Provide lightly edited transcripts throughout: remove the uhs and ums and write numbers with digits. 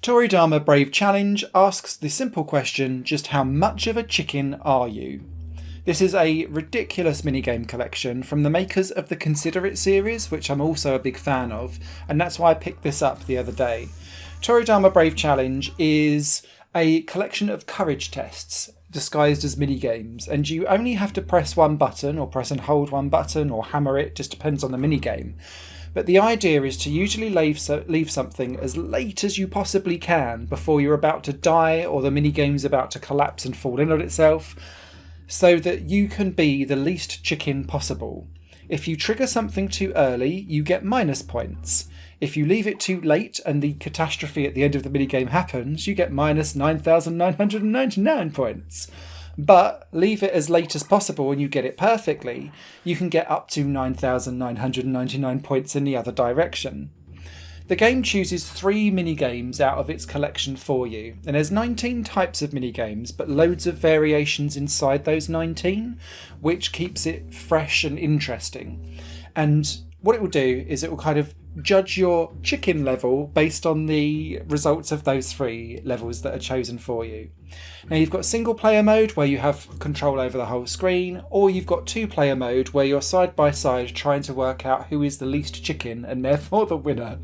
Toridama Brave Challenge asks the simple question, just how much of a chicken are you? This is a ridiculous minigame collection from the makers of the Consider It series, which I'm also a big fan of, and that's why I picked this up the other day. Toridama Brave Challenge is a collection of courage tests disguised as minigames, and you only have to press one button, or press and hold one button, or hammer it, just depends on the minigame. But the idea is to usually leave something as late as you possibly can before you're about to die or the minigame's about to collapse and fall in on itself, so that you can be the least chicken possible. If you trigger something too early, you get minus points. If you leave it too late and the catastrophe at the end of the minigame happens, you get minus 9,999 points. But leave it as late as possible and you get it perfectly, you can get up to 9,999 points in the other direction. The game chooses 3 minigames out of its collection for you, and there's 19 types of minigames, but loads of variations inside those 19, which keeps it fresh and interesting. And what it will do is it will kind of judge your chicken level based on the results of those 3 levels that are chosen for you. Now you've got single player mode where you have control over the whole screen, or you've got 2-player mode where you're side by side trying to work out who is the least chicken and therefore the winner.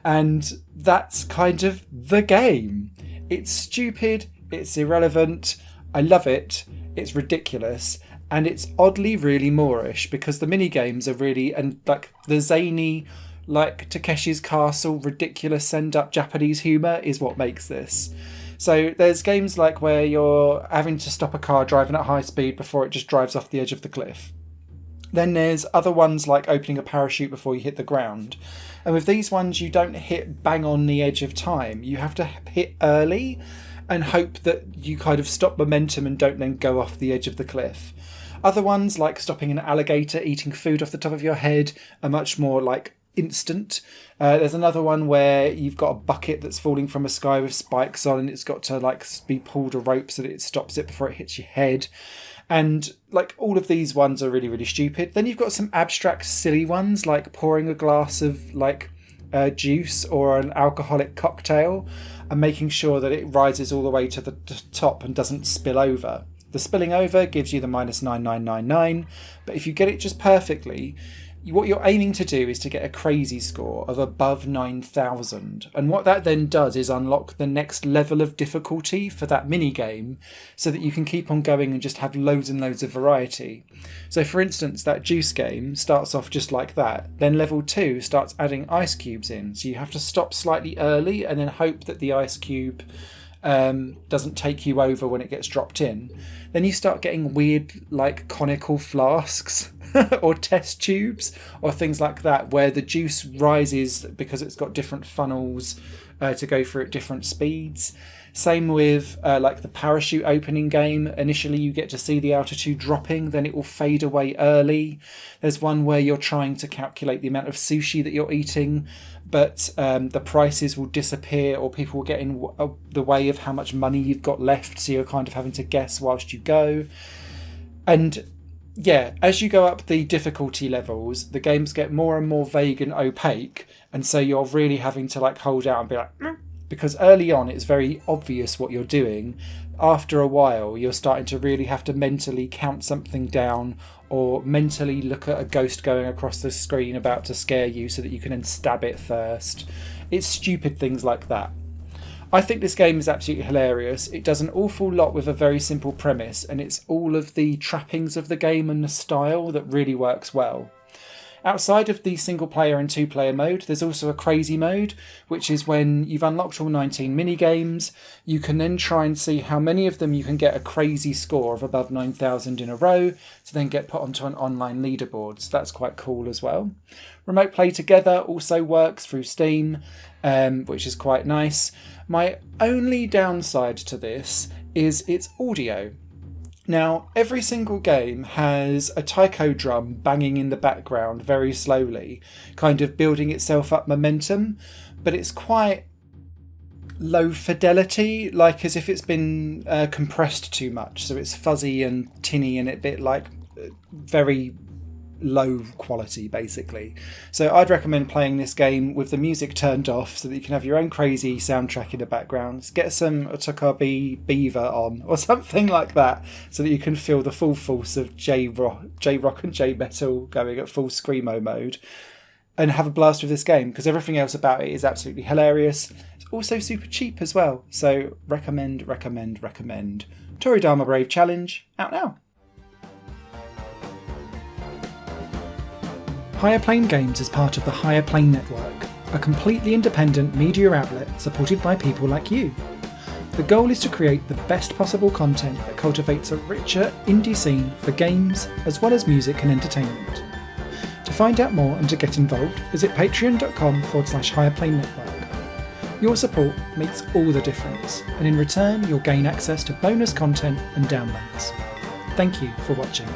And that's kind of the game. It's stupid, it's irrelevant, I love it, it's ridiculous, and it's oddly really Moorish because the mini games are really, and like the zany, like Takeshi's Castle, ridiculous send-up Japanese humour is what makes this. So there's games like where you're having to stop a car driving at high speed before it just drives off the edge of the cliff. Then there's other ones like opening a parachute before you hit the ground. And with these ones, you don't hit bang on the edge of time. You have to hit early and hope that you kind of stop momentum and don't then go off the edge of the cliff. Other ones, like stopping an alligator eating food off the top of your head, are much more like instant. There's another one where you've got a bucket that's falling from a sky with spikes on, and it's got to like be pulled a rope so that it stops it before it hits your head. And like all of these ones are really, really stupid. Then you've got some abstract, silly ones like pouring a glass of like juice or an alcoholic cocktail and making sure that it rises all the way to the top and doesn't spill over. The spilling over gives you the minus 9999, but if you get it just perfectly, what you're aiming to do is to get a crazy score of above 9,000. And what that then does is unlock the next level of difficulty for that mini game so that you can keep on going and just have loads and loads of variety. So for instance, that juice game starts off just like that. Then level 2 starts adding ice cubes in. So you have to stop slightly early and then hope that the ice cube doesn't take you over when it gets dropped in. Then you start getting weird like conical flasks or test tubes or things like that where the juice rises because it's got different funnels to go through at different speeds. Same with like the parachute opening game. Initially you get to see the altitude dropping, then it will fade away early. There's one where you're trying to calculate the amount of sushi that you're eating, but the prices will disappear or people will get in the way of how much money you've got left, so you're kind of having to guess whilst you go. And yeah, as you go up the difficulty levels, the games get more and more vague and opaque, and so you're really having to like hold out and be like, because early on it's very obvious what you're doing. After a while, you're starting to really have to mentally count something down or mentally look at a ghost going across the screen about to scare you so that you can then stab it first. It's stupid things like that. I think this game is absolutely hilarious. It does an awful lot with a very simple premise, and it's all of the trappings of the game and the style that really works well. Outside of the single player and 2-player mode, there's also a crazy mode, which is when you've unlocked all 19 mini-games, you can then try and see how many of them you can get a crazy score of above 9,000 in a row to then get put onto an online leaderboard. So that's quite cool as well. Remote play together also works through Steam, which is quite nice. My only downside to this is its audio. Now, every single game has a taiko drum banging in the background very slowly, kind of building itself up momentum, but it's quite low fidelity, like as if it's been compressed too much, so it's fuzzy and tinny and a bit like very low quality, basically. So I'd recommend playing this game with the music turned off so that you can have your own crazy soundtrack in the background. Get some Otakabe Beaver on or something like that so that you can feel the full force of J-Rock and J-Metal going at full Screamo mode and have a blast with this game, because everything else about it is absolutely hilarious. It's also super cheap as well. So recommend. Toridama Brave Challenge, out now. Higher Plane Games is part of the Higher Plane Network, a completely independent media outlet supported by people like you. The goal is to create the best possible content that cultivates a richer indie scene for games as well as music and entertainment. To find out more and to get involved, visit patreon.com/Higher Plane Network. Your support makes all the difference, and in return you'll gain access to bonus content and downloads. Thank you for watching.